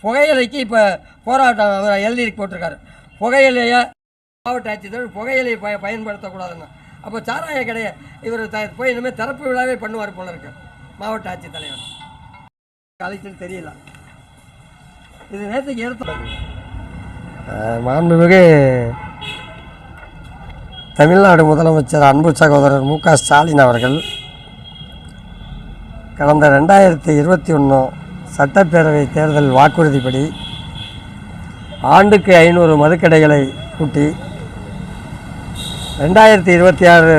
புகையிலைக்கு இப்போ போராட்டம் அவர் எழுதி போட்டிருக்காரு. புகையிலையை மாவட்ட ஆட்சித்தலைவர் புகையிலையை பயன்படுத்தக்கூடாதுன்னு. அப்போ சாராய கடையை இவர் போய் இனிமேல் திறப்பு விழாவே பண்ணுவார் போல இருக்கு மாவட்ட ஆட்சித்தலைவர். அழைச்சல் தெரியல. இது நேற்றுக்கு எடுத்து மாண்புமிகு தமிழ்நாடு முதலமைச்சர் அன்பு சகோதரர் மு.க. ஸ்டாலின் அவர்கள் கடந்த 2021 சட்டப்பேரவை தேர்தல் வாக்குறுதிப்படி ஆண்டுக்கு 500 மதுக்கடைகளை கூட்டி 2026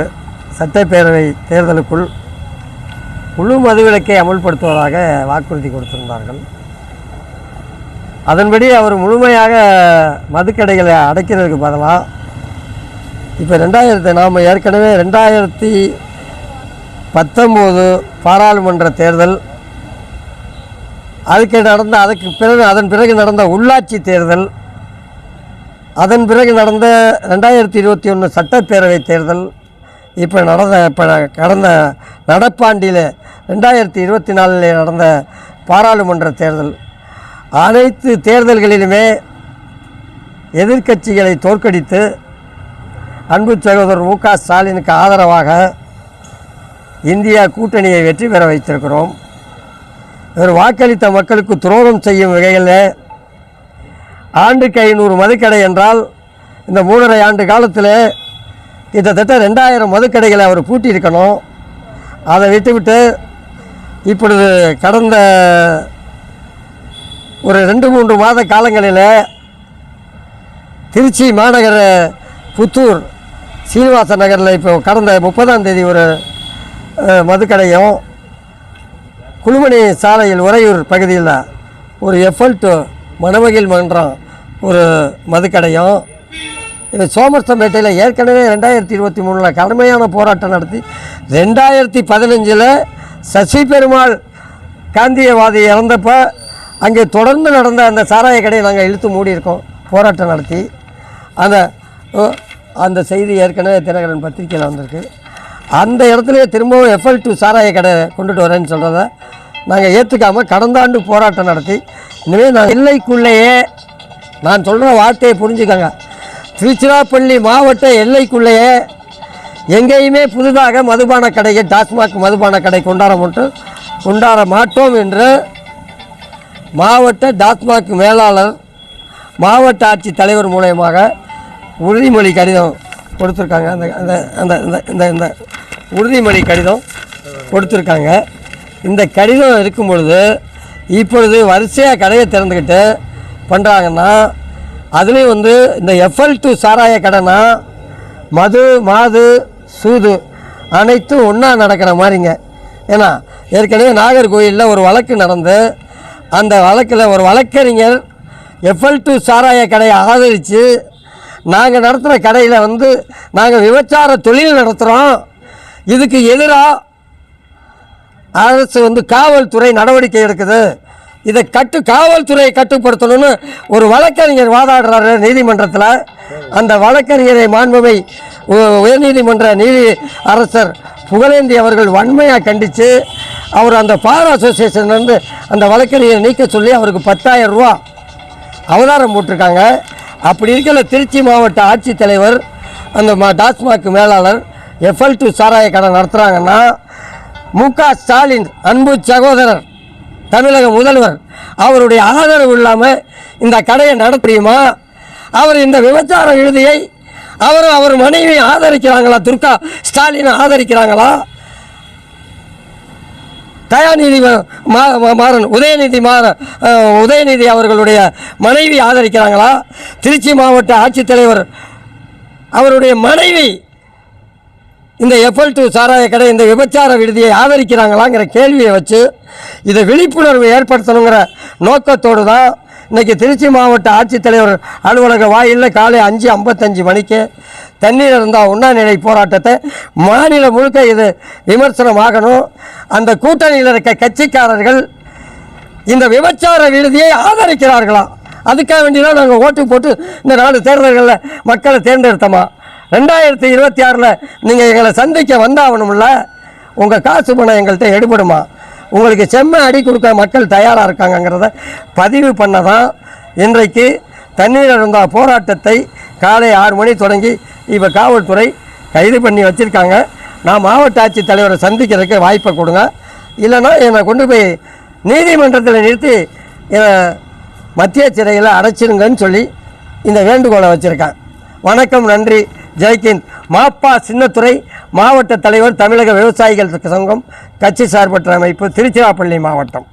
சட்டப்பேரவை தேர்தலுக்குள் முழு மதுவிலக்கை அமுல்படுத்துவதாக வாக்குறுதி கொடுத்திருந்தார்கள். அதன்படி அவர் முழுமையாக மதுக்கடைகளை அடைக்கிறதுக்கு பதிலாக இப்போ நாம் ஏற்கனவே 2019 பாராளுமன்ற தேர்தல், அதன் பிறகு நடந்த உள்ளாட்சி தேர்தல், அதன் பிறகு நடந்த 2021 சட்டப்பேரவை தேர்தல், இப்போ கடந்த நடப்பாண்டில் 2024 நடந்த பாராளுமன்ற தேர்தல், அனைத்து தேர்தல்களிலுமே எதிர்க்கட்சிகளை தோற்கடித்து அன்பு சகோதரர் மு.க. ஸ்டாலினுக்கு ஆதரவாக இந்தியா கூட்டணியை வெற்றி பெற வைத்திருக்கிறோம். இவர் வாக்களித்த மக்களுக்கு துரோகம் செய்யும் வகையில் ஆண்டுக்கு 500 மதுக்கடை என்றால் இந்த 3.5 ஆண்டு காலத்தில் கிட்டத்தட்ட 2000 மதுக்கடைகளை அவர் பூட்டியிருக்கணும். அதை விட்டுவிட்டு இப்பொழுது கடந்த ஒரு 2-3 மாத காலங்களில் திருச்சி மாநகர புத்தூர் சீனிவாச நகரில் இப்போ கடந்த 30ஆம் தேதி ஒரு மதுக்கடையும், குழுமணி சாலையில் உறையூர் பகுதியில் ஒரு எஃப்எல்2 மணமகிழ் மன்றம் ஒரு மதுக்கடையும், இது சோமர்சம்பேட்டையில் ஏற்கனவே 2023 கடுமையான போராட்டம் நடத்தி 2015 சசி பெருமாள் காந்தியவாதி இறந்தப்போ அங்கே தொடர்ந்து நடந்த அந்த சாராய கடையை நாங்கள் இழுத்து மூடியிருக்கோம் போராட்டம் நடத்தி. அந்த செய்தி ஏற்கனவே தினகரன் பத்திரிகையில் வந்திருக்கு. அந்த இடத்துலையே திரும்பவும் எஃப்எல்2 சாராய கடை கொண்டுட்டு வரேன்னு சொல்கிறத நாங்கள் ஏற்றுக்காமல் கடந்த ஆண்டு போராட்டம் நடத்தி, இனிமேல் நான் எல்லைக்குள்ளேயே, நான் சொல்கிற வார்த்தையை புரிஞ்சுக்கோங்க, திருச்சிராப்பள்ளி மாவட்ட எல்லைக்குள்ளேயே எங்கேயுமே புதிதாக மதுபான கடையை, டாஸ்மாக் மதுபான கடை கொண்டாட மாட்டோம் என்று மாவட்ட டாஸ்மாக் மேலாளர் மாவட்ட ஆட்சி தலைவர் மூலயமாக உறுதிமொழி கடிதம் கொடுத்துருக்காங்க. இந்த உறுதிமொழி கடிதம் கொடுத்துருக்காங்க. இந்த கடிதம் இருக்கும் பொழுது இப்பொழுது வரிசையாக கடையை திறந்துக்கிட்டு பண்ணுறாங்கன்னா, அதுலேயும் இந்த எஃப்எல்2 சாராய கடைனா மாது சூது அனைத்தும் ஒன்றா நடக்கிற மாதிரிங்க. ஏன்னா ஏற்கனவே நாகர்கோயிலில் ஒரு வழக்கு நடந்து, அந்த வழக்கில் ஒரு வழக்கறிஞர் எஃப்எல்2 சாராய கடையை ஆதரித்து, நாங்கள் நடத்துகிற கடையில் நாங்கள் விபச்சார தொழில் நடத்துகிறோம், இதுக்கு எதிராக அரசு காவல்துறை நடவடிக்கை எடுக்குது, இதை காவல்துறையை கட்டுப்படுத்தணும்னு ஒரு வழக்கறிஞர் வாதாடுறாரு நீதிமன்றத்தில். அந்த வழக்கறிஞரை மாண்புமை உயர்நீதிமன்ற நீதி அரசர் புகழேந்தி அவர்கள் வன்மையாக கண்டித்து, அவர் அந்த பார் அசோசியேஷன்லேருந்து அந்த வழக்கறிஞரை நீக்க சொல்லி அவருக்கு 10,000 ரூபா அவதாரம் போட்டிருக்காங்க. அப்படி இருக்கல திருச்சி மாவட்ட ஆட்சித்தலைவர் அந்த டாஸ்மாக் மேலாளர் எஃப்எல்2 சாராய கடை நடத்துகிறாங்கன்னா, மு.க. ஸ்டாலின் அன்பு சகோதரர் தமிழக முதல்வர் அவருடைய ஆதரவு இல்லாமல் இந்த கடையை நடத்துமா? அவர் இந்த விபச்சார விடுதியை அவர் மனைவி ஆதரிக்கிறாங்களா? துர்கா ஸ்டாலின் ஆதரிக்கிறாங்களா? தயாநிதி மாறன் உதயநிதி அவர்களுடைய மனைவி ஆதரிக்கிறாங்களா? திருச்சி மாவட்ட ஆட்சித்தலைவர் அவருடைய மனைவி இந்த எஃப்எல்2 சாராய கடை, இந்த விபச்சார விடுதியை ஆதரிக்கிறாங்களாங்கிற கேள்வியை வச்சு இதை விழிப்புணர்வு ஏற்படுத்தணுங்கிற நோக்கத்தோடு தான் இன்றைக்கி திருச்சி மாவட்ட ஆட்சித்தலைவர் அலுவலக வாயிலில் காலை 5:55 மணிக்கு தண்ணீர் இருந்தால் உண்ணாநிலை போராட்டத்தை மாநிலம் முழுக்க இது விமர்சனமாகணும். அந்த கூட்டணியில் இருக்க கட்சிக்காரர்கள் இந்த விபச்சார விடுதியை ஆதரிக்கிறார்களாம். அதுக்காக வேண்டிதான் நாங்கள் ஓட்டு போட்டு இந்த 4 தேர்தல்களில் மக்களை தேர்ந்தெடுத்தோமா? 2026 நீங்கள் எங்களை சந்திக்க வந்தாகணும்ல, உங்கள் காசு பணம் எங்கள்கிட்ட எடுபடுமா? உங்களுக்கு செம்ம அடி கொடுக்க மக்கள் தயாராக இருக்காங்கங்கிறத பதிவு பண்ண தான் இன்றைக்கு தண்ணீர் அருந்தா போராட்டத்தை காலை 6 மணி தொடங்கி இப்போ காவல்துறை கைது பண்ணி வச்சுருக்காங்க. நான் மாவட்ட ஆட்சித்தலைவரை சந்திக்கிறதுக்கு வாய்ப்பை கொடுங்க, இல்லைன்னா என்னை கொண்டு போய் நீதிமன்றத்தில் நிறுத்தி என்னை மத்திய சிறையில் அடைச்சிருங்கன்னு சொல்லி இந்த வேண்டுகோளை வச்சுருக்கேன். வணக்கம், நன்றி, ஜெய்ஹிந்த். மாப்பா சின்னத்துறை, மாவட்ட தலைவர், தமிழக விவசாயிகள் சங்கம், கட்சி சார்பற்ற அமைப்பு, திருச்சிராப்பள்ளி மாவட்டம்.